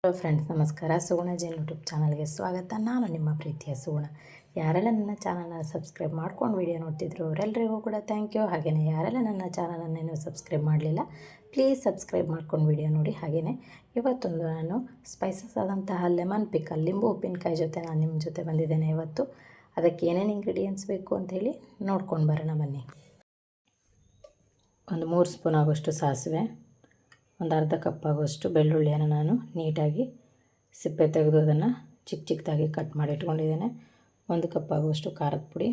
Hello friends, ನಮಸ್ಕಾರ. ಸುಗುಣ Jain YouTube ಚಾನಲ್ಗೆ ಸ್ವಾಗತ. ನಾನು ನಿಮ್ಮ ಪ್ರೀತಿಯ ಸುಗುಣ. ಯಾರೆಲ್ಲ ನನ್ನ ಚಾನಲ್ನ ಸಬ್ಸ್ಕ್ರೈಬ್ ಮಾಡ್ಕೊಂಡು ವಿಡಿಯೋ ನೋಡ್ತಿದ್ರು ಅವರೆಲ್ಲರಿಗೂ ಕೂಡ ಥ್ಯಾಂಕ್ ಯು. ಹಾಗೆಯೇ ಯಾರೆಲ್ಲ ನನ್ನ ಚಾನಲನ್ನು ನೀವು ಸಬ್ಸ್ಕ್ರೈಬ್ ಮಾಡಲಿಲ್ಲ, ಪ್ಲೀಸ್ ಸಬ್ಸ್ಕ್ರೈಬ್ ಮಾಡ್ಕೊಂಡು ವಿಡಿಯೋ ನೋಡಿ. ಹಾಗೆಯೇ ಇವತ್ತೊಂದು ನಾನು ಸ್ಪೈಸಸ್ ಆದಂತಹ ಲೆಮನ್ ಪಿಕಲ್, ಲಿಂಬು ಉಪ್ಪಿನಕಾಯಿ ಜೊತೆ ನಾನು ನಿಮ್ಮ ಜೊತೆ ಬಂದಿದ್ದೇನೆ. ಇವತ್ತು ಅದಕ್ಕೆ ಏನೇನು ಇಂಗ್ರೀಡಿಯೆಂಟ್ಸ್ ಬೇಕು ಅಂಥೇಳಿ ನೋಡ್ಕೊಂಡು ಬರೋಣ ಬನ್ನಿ. ಒಂದು 3 ಸ್ಪೂನ್ ಆಗೋಷ್ಟು ಸಾಸಿವೆ, ಒಂದು ಅರ್ಧ ಕಪ್ ಆಗುವಷ್ಟು ಬೆಳ್ಳುಳ್ಳಿಯನ್ನು ನಾನು ನೀಟಾಗಿ ಸಿಪ್ಪೆ ತೆಗೆದು ಅದನ್ನು ಚಿಕ್ಕ ಚಿಕ್ಕದಾಗಿ ಕಟ್ ಮಾಡಿ ಇಟ್ಕೊಂಡಿದ್ದೇನೆ. 1 ಕಪ್ ಆಗುವಷ್ಟು ಖಾರದ ಪುಡಿ,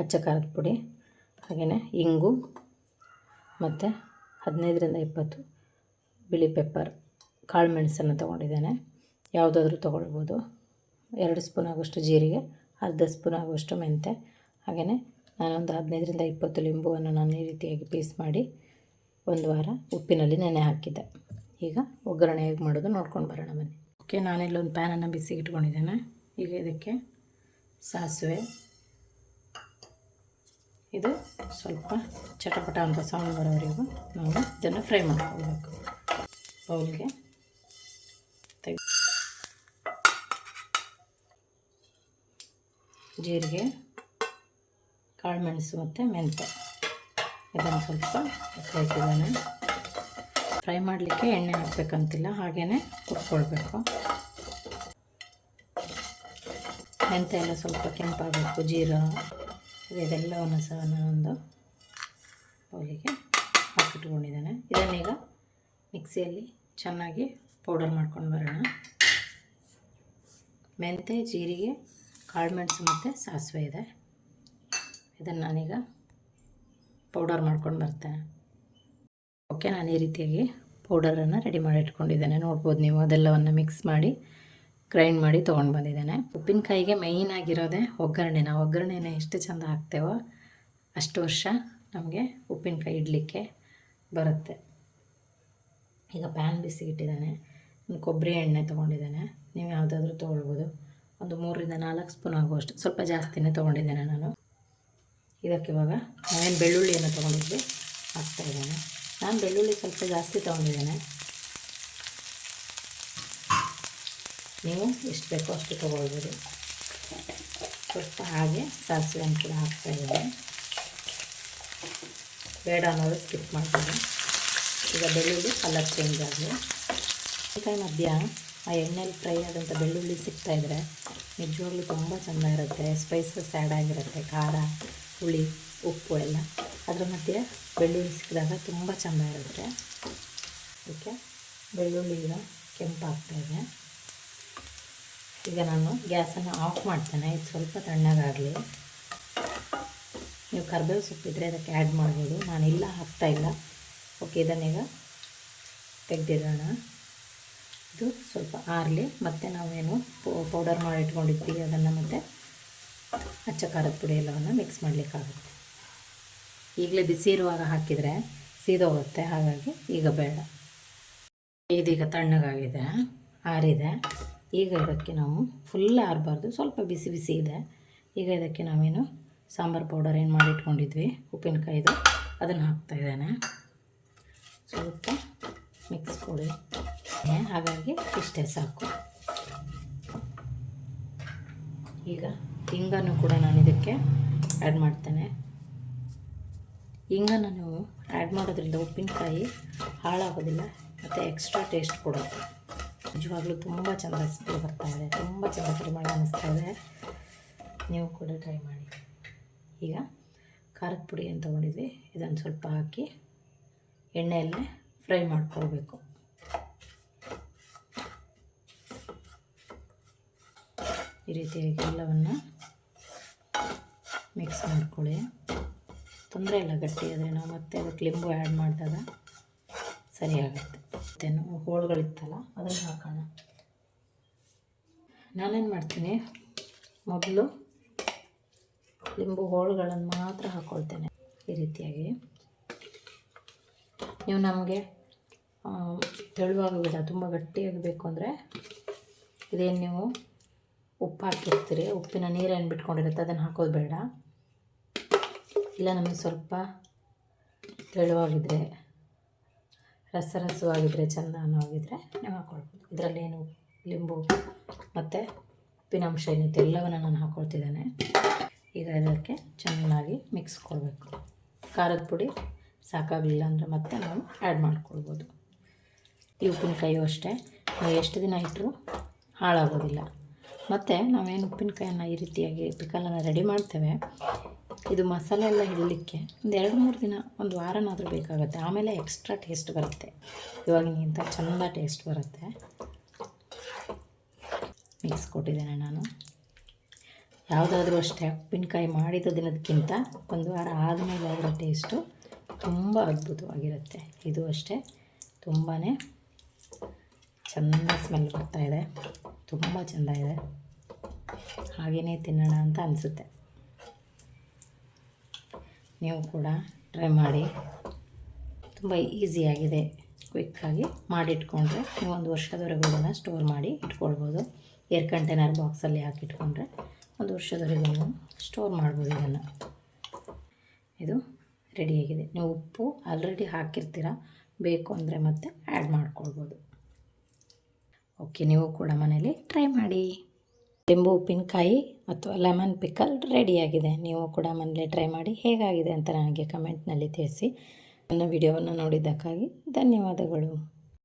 ಅಚ್ಚ ಖಾರದ ಪುಡಿ, ಹಾಗೆಯೇ ಇಂಗು ಮತ್ತು 15ರಿಂದ 20 ಬಿಳಿ ಪೆಪ್ಪರ್, ಕಾಳು ಮೆಣಸನ್ನು ತೊಗೊಂಡಿದ್ದೇನೆ. ಯಾವುದಾದ್ರೂ ತೊಗೊಳ್ಬೋದು. 2 ಸ್ಪೂನ್ ಆಗುವಷ್ಟು ಜೀರಿಗೆ, ಅರ್ಧ ಸ್ಪೂನ್ ಆಗುವಷ್ಟು ಮೆಂತೆ, ಹಾಗೆಯೇ ನಾನೊಂದು 15ರಿಂದ 20 ಲಿಂಬುವನ್ನು ನಾನು ಈ ರೀತಿಯಾಗಿ ಪೀಸ್ ಮಾಡಿ 1 ವಾರ ಉಪ್ಪಿನಲ್ಲಿ ನೆನೆ ಹಾಕಿದ್ದೆ. ಈಗ ಒಗ್ಗರಣೆ ಹೇಗೆ ಮಾಡೋದು ನೋಡ್ಕೊಂಡು ಬರೋಣ ಬನ್ನಿ. ಓಕೆ, ನಾನಿಲ್ಲೊಂದು ಪ್ಯಾನನ್ನು ಬಿಸಿಗೆ ಇಟ್ಕೊಂಡಿದ್ದೇನೆ. ಈಗ ಇದಕ್ಕೆ ಸಾಸಿವೆ, ಇದು ಸ್ವಲ್ಪ ಚಟಪಟ ಅಂತ ಸೌಂಡ್ ಬರೋವರೆಗೂ ನಾವು ಇದನ್ನು ಫ್ರೈ ಮಾಡ್ಕೊಳ್ಬೇಕು. ಬೌಲ್ಗೆ ಜೀರಿಗೆ, ಕಾಳುಮೆಣಸು ಮತ್ತು ಮೆಂತೆ ಇದನ್ನು ಸ್ವಲ್ಪ ಹಾಕಿದ್ದಾನೆ. ಫ್ರೈ ಮಾಡಲಿಕ್ಕೆ ಎಣ್ಣೆ ಹಾಕಬೇಕಂತಿಲ್ಲ, ಹಾಗೆಯೇ ಹುರ್ಕೊಳ್ಬೇಕು. ಮೆಂತೆ ಎಲ್ಲ ಸ್ವಲ್ಪ ಕೆಂಪಾಗಬೇಕು, ಜೀರಾ ಇದೆಲ್ಲವನ್ನು ಸಹ ನಾನೊಂದು ಬೌಲಿಗೆ ಹಾಕಿಟ್ಕೊಂಡಿದ್ದೇನೆ. ಇದನ್ನೀಗ ಮಿಕ್ಸಿಯಲ್ಲಿ ಚೆನ್ನಾಗಿ ಪೌಡರ್ ಮಾಡ್ಕೊಂಡು ಬರೋಣ. ಮೆಂತೆ, ಜೀರಿಗೆ, ಕಾಳುಮೆಣಸು ಮತ್ತು ಸಾಸಿವೆ ಇದೆ. ಇದನ್ನು ನಾನೀಗ ಪೌಡರ್ ಮಾಡ್ಕೊಂಡು ಬರ್ತೇನೆ. ಓಕೆ, ನಾನು ಈ ರೀತಿಯಾಗಿ ಪೌಡರನ್ನು ರೆಡಿ ಮಾಡಿ ಇಟ್ಕೊಂಡಿದ್ದೇನೆ. ನೋಡ್ಬೋದು ನೀವು, ಅದೆಲ್ಲವನ್ನು ಮಿಕ್ಸ್ ಮಾಡಿ ಗ್ರೈಂಡ್ ಮಾಡಿ ತೊಗೊಂಡು ಬಂದಿದ್ದೇನೆ. ಉಪ್ಪಿನಕಾಯಿಗೆ ಮೇಯ್ನ್ ಆಗಿರೋದೇ ಒಗ್ಗರಣೆನ ಎಷ್ಟು ಚೆಂದ ಹಾಕ್ತೇವೋ ಅಷ್ಟು ವರ್ಷ ನಮಗೆ ಉಪ್ಪಿನಕಾಯಿ ಇಡಲಿಕ್ಕೆ ಬರುತ್ತೆ. ಈಗ ಪ್ಯಾನ್ ಬಿಸಿಗಿಟ್ಟಿದ್ದೇನೆ. ಕೊಬ್ಬರಿ ಎಣ್ಣೆ ತೊಗೊಂಡಿದ್ದೇನೆ. ನೀವು ಯಾವುದಾದ್ರೂ ತೊಗೊಳ್ಬೋದು. ಒಂದು 3ರಿಂದ 4 ಸ್ಪೂನ್ ಆಗುವಷ್ಟು, ಸ್ವಲ್ಪ ಜಾಸ್ತಿನೇ ತೊಗೊಂಡಿದ್ದೇನೆ ನಾನು. ಇದಕ್ಕೆ ಇವಾಗ ನಾವೇನು ಬೆಳ್ಳುಳ್ಳಿಯನ್ನು ತೊಗೊಂಡಿದ್ವಿ ಹಾಕ್ತಾಯಿದ್ದೇನೆ. ನಾನು ಬೆಳ್ಳುಳ್ಳಿ ಸ್ವಲ್ಪ ಜಾಸ್ತಿ ತೊಗೊಂಡಿದ್ದೇನೆ. ನೀವು ಎಷ್ಟು ಬೇಕೋ ಅಷ್ಟು ತೊಗೊಳ್ಬೋದು. ಸ್ವಲ್ಪ ಹಾಗೆ ಸಾಸಿವೆಯನ್ನು ಕೂಡ ಹಾಕ್ತಾಯಿದ್ದೇನೆ. ಬೇಡ ಅನ್ನೋದು ಸ್ಕಿಪ್ ಮಾಡ್ತೀನಿ. ಈಗ ಬೆಳ್ಳುಳ್ಳಿ ಕಲರ್ ಚೇಂಜ್ ಆಗಲಿ. ಈ ಮಧ್ಯ ಆ ಎಣ್ಣೆಲಿ ಫ್ರೈ ಆದಂಥ ಬೆಳ್ಳುಳ್ಳಿ ಸಿಗ್ತಾಯಿದ್ರೆ ನಿಜವಾಗ್ಲೂ ತುಂಬ ಚೆಂದ ಇರುತ್ತೆ. ಸ್ಪೈಸಸ್ ಆ್ಯಡ್ ಆಗಿರುತ್ತೆ, ಖಾರ, ಹುಳಿ, ಉಪ್ಪು ಎಲ್ಲ. ಅದರ ಮಧ್ಯೆ ಬೆಳ್ಳುಳ್ಳಿ ಸಿಕ್ಕಿದಾಗ ತುಂಬ ಚೆಂದ ಇರುತ್ತೆ. ಅದಕ್ಕೆ ಬೆಳ್ಳುಳ್ಳಿ ಈಗ ಕೆಂಪಾಗ್ತಾಯಿದೆ. ಈಗ ನಾನು ಗ್ಯಾಸನ್ನು ಆಫ್ ಮಾಡ್ತೇನೆ. ಇದು ಸ್ವಲ್ಪ ತಣ್ಣಗಾಗಲಿ. ನೀವು ಕರಿಬೇವು ಸೊಪ್ಪಿದ್ರೆ ಅದಕ್ಕೆ ಆ್ಯಡ್ ಮಾಡ್ಬೋದು. ನಾನಿಲ್ಲ, ಹಾಕ್ತಾಯಿಲ್ಲ. ಓಕೆ, ಇದನ್ನೀಗ ತೆಗೆದಿಡೋಣ. ಇದು ಸ್ವಲ್ಪ ಆರಲಿ. ಮತ್ತು ನಾವೇನು ಪೌಡರ್ ಮಾಡಿ ಇಟ್ಕೊಂಡಿರ್ತೀವಿ ಅದನ್ನು ಮತ್ತು ಅಚ್ಚ ಖಾರದ ಪುಡಿ ಎಲ್ಲವನ್ನು ಮಿಕ್ಸ್ ಮಾಡಲಿಕ್ಕಾಗುತ್ತೆ. ಈಗಲೇ ಬಿಸಿ ಇರುವಾಗ ಹಾಕಿದರೆ ಸೀದೋಗುತ್ತೆ, ಹಾಗಾಗಿ ಈಗ ಬೇಡ. ಇದೀಗ ತಣ್ಣಗಾಗಿದೆ, ಆರಿದೆ. ಈಗ ಇದಕ್ಕೆ ನಾವು ಫುಲ್ ಆರಬಾರ್ದು, ಸ್ವಲ್ಪ ಬಿಸಿ ಬಿಸಿ ಇದೆ. ಈಗ ಇದಕ್ಕೆ ನಾವೇನು ಸಾಂಬಾರು ಪೌಡರ್ ಏನು ಮಾಡಿ ಇಟ್ಕೊಂಡಿದ್ವಿ ಉಪ್ಪಿನಕಾಯಿದು, ಅದನ್ನು ಹಾಕ್ತಾಯಿದ್ದೇನೆ. ಸ್ವಲ್ಪ ಮಿಕ್ಸ್ ಕೊಡಿ. ಹಾಗಾಗಿ ಇಷ್ಟೇ ಸಾಕು. ಈಗ ಹಿಂಗನ್ನು ಕೂಡ ನಾನು ಇದಕ್ಕೆ ಆ್ಯಡ್ ಮಾಡ್ತೇನೆ. ಹಿಂಗನ್ನು ನೀವು ಆ್ಯಡ್ ಮಾಡೋದ್ರಿಂದ ಉಪ್ಪಿನಕಾಯಿ ಹಾಳಾಗೋದಿಲ್ಲ ಮತ್ತು ಎಕ್ಸ್ಟ್ರಾ ಟೇಸ್ಟ್ ಕೊಡುತ್ತೆ. ನಿಜವಾಗ್ಲೂ ತುಂಬ ಚೆಂದ ಸ್ಮೆಲ್ ಬರ್ತಾಯಿದೆ, ತುಂಬ ಚೆಂದ ಪರಿಮಳ ಅನ್ನಿಸ್ತಾಯಿದೆ. ನೀವು ಕೂಡ ಟ್ರೈ ಮಾಡಿ. ಈಗ ಖಾರದ ಪುಡಿ ಏನು ತೊಗೊಂಡಿದ್ವಿ ಇದನ್ನು ಸ್ವಲ್ಪ ಹಾಕಿ ಎಣ್ಣೆಯಲ್ಲೇ ಫ್ರೈ ಮಾಡ್ಕೊಳ್ಬೇಕು. ಈ ರೀತಿಯಾಗಿ ಎಲ್ಲವನ್ನು ಮಿಕ್ಸ್ ಮಾಡ್ಕೊಳ್ಳಿ. ತೊಂದರೆ ಇಲ್ಲ, ಗಟ್ಟಿ ಆದರೆ ನಾವು ಮತ್ತೆ ಅದಕ್ಕೆ ಲಿಂಬು ಆ್ಯಡ್ ಮಾಡಿದಾಗ ಸರಿಯಾಗುತ್ತೆ. ಮತ್ತು ಹೋಳುಗಳಿತ್ತಲ್ಲ ಅದನ್ನು ಹಾಕೋಣ. ನಾನೇನು ಮಾಡ್ತೀನಿ, ಮೊದಲು ಲಿಂಬು ಹೋಳುಗಳನ್ನು ಮಾತ್ರ ಹಾಕ್ಕೊಳ್ತೇನೆ. ಈ ರೀತಿಯಾಗಿ ನೀವು ನಮಗೆ ತೆಳುವಾಗಿ ಬೇಡ, ತುಂಬ ಗಟ್ಟಿಯಾಗಿ ಬೇಕು ಅಂದರೆ ಇದೇನು ನೀವು ಉಪ್ಪು ಹಾಕಿರ್ತೀರಿ, ಉಪ್ಪಿನ ನೀರೇನು ಬಿಟ್ಕೊಂಡಿರುತ್ತೆ ಅದನ್ನು ಹಾಕೋದು ಬೇಡ. ಇಲ್ಲ ನಮಗೆ ಸ್ವಲ್ಪ ತೆಳುವಾಗಿದ್ದರೆ, ರಸವಾಗಿದ್ದರೆ, ಚೆಂದ ಅನ್ನೋಗಿದ್ದರೆ ನೀವು ಹಾಕ್ಕೊಳ್ಬೋದು. ಇದರಲ್ಲೇನು ಲಿಂಬು ಮತ್ತು ಉಪ್ಪಿನಂಶ ಏನಿತ್ತು ಎಲ್ಲವನ್ನು ನಾನು ಹಾಕ್ಕೊಳ್ತಿದ್ದೇನೆ. ಈಗ ಇದಕ್ಕೆ ಚೆನ್ನಾಗಿ ಮಿಕ್ಸ್ ಕೊಡಬೇಕು. ಖಾರದ ಪುಡಿ ಸಾಕಾಗಲಿಲ್ಲ ಅಂದರೆ ಮತ್ತೆ ನಾವು ಆ್ಯಡ್ ಮಾಡ್ಕೊಳ್ಬೋದು. ಈ ಉಪ್ಪಿನಕಾಯಿಯೂ ಅಷ್ಟೇ, ನಾವು ಎಷ್ಟು ದಿನ ಇಟ್ಟರೂ ಹಾಳಾಗೋದಿಲ್ಲ. ಮತ್ತು ನಾವೇನು ಉಪ್ಪಿನಕಾಯನ್ನು ಈ ರೀತಿಯಾಗಿ ಪಿಕಲನ್ನು ರೆಡಿ ಮಾಡ್ತೇವೆ, ಇದು ಮಸಾಲೆ ಎಲ್ಲ ಹಿಡಲಿಕ್ಕೆ ಒಂದು 2-3 ದಿನ, ಒಂದು ವಾರನಾದರೂ ಬೇಕಾಗುತ್ತೆ. ಆಮೇಲೆ ಎಕ್ಸ್ಟ್ರಾ ಟೇಸ್ಟ್ ಬರುತ್ತೆ, ಇವಾಗಿನಿಂತ ಚೆಂದ ಟೇಸ್ಟ್ ಬರುತ್ತೆ. ಮಿಕ್ಸ್ ಕೊಟ್ಟಿದ್ದೇನೆ ನಾನು. ಯಾವುದಾದ್ರೂ ಅಷ್ಟೇ, ಉಪ್ಪಿನಕಾಯಿ ಮಾಡಿದ ದಿನದಕ್ಕಿಂತ ಒಂದು ವಾರ ಆದಮೇಲೆ ಅದರ ಟೇಸ್ಟು ತುಂಬ ಅದ್ಭುತವಾಗಿರುತ್ತೆ. ಇದು ಅಷ್ಟೇ, ತುಂಬಾ ಚೆಂದ ಸ್ಮೆಲ್ ಬರ್ತಾಯಿದೆ, ತುಂಬ ಚೆಂದ ಇದೆ. ಹಾಗೆಯೇ ತಿನ್ನೋಣ ಅಂತ ಅನಿಸುತ್ತೆ. ನೀವು ಕೂಡ ಟ್ರೈ ಮಾಡಿ, ತುಂಬ ಈಸಿಯಾಗಿದೆ. ಕ್ವಿಕ್ಕಾಗಿ ಮಾಡಿಟ್ಕೊಂಡ್ರೆ ನೀವು ಒಂದು ವರ್ಷದವರೆಗೂ ಇದನ್ನು ಸ್ಟೋರ್ ಮಾಡಿ ಇಟ್ಕೊಳ್ಬೋದು. ಏರ್ ಕಂಟೈನರ್ ಬಾಕ್ಸಲ್ಲಿ ಹಾಕಿಟ್ಕೊಂಡ್ರೆ ಒಂದು ವರ್ಷದವರೆಗೂ ನೀವು ಸ್ಟೋರ್ ಮಾಡ್ಬೋದು. ಇದನ್ನು ಇದು ರೆಡಿಯಾಗಿದೆ. ನೀವು ಉಪ್ಪು ಆಲ್ರೆಡಿ ಹಾಕಿರ್ತೀರ, ಬೇಕು ಅಂದರೆ ಮತ್ತೆ ಆ್ಯಡ್ ಮಾಡ್ಕೊಳ್ಬೋದು. ಓಕೆ, ನೀವು ಕೂಡ ಮನೇಲಿ ಟ್ರೈ ಮಾಡಿ. ಲಿಂಬು ಉಪ್ಪಿನಕಾಯಿ ಅಥವಾ ಲೆಮನ್ ಪಿಕಲ್ ರೆಡಿಯಾಗಿದೆ. ನೀವು ಕೂಡ ಮನೇಲಿ ಟ್ರೈ ಮಾಡಿ ಹೇಗಾಗಿದೆ ಅಂತ ನನಗೆ ಕಮೆಂಟ್ನಲ್ಲಿ ತಿಳಿಸಿ. ನನ್ನ ವಿಡಿಯೋವನ್ನು ನೋಡಿದ್ದಕ್ಕಾಗಿ ಧನ್ಯವಾದಗಳು.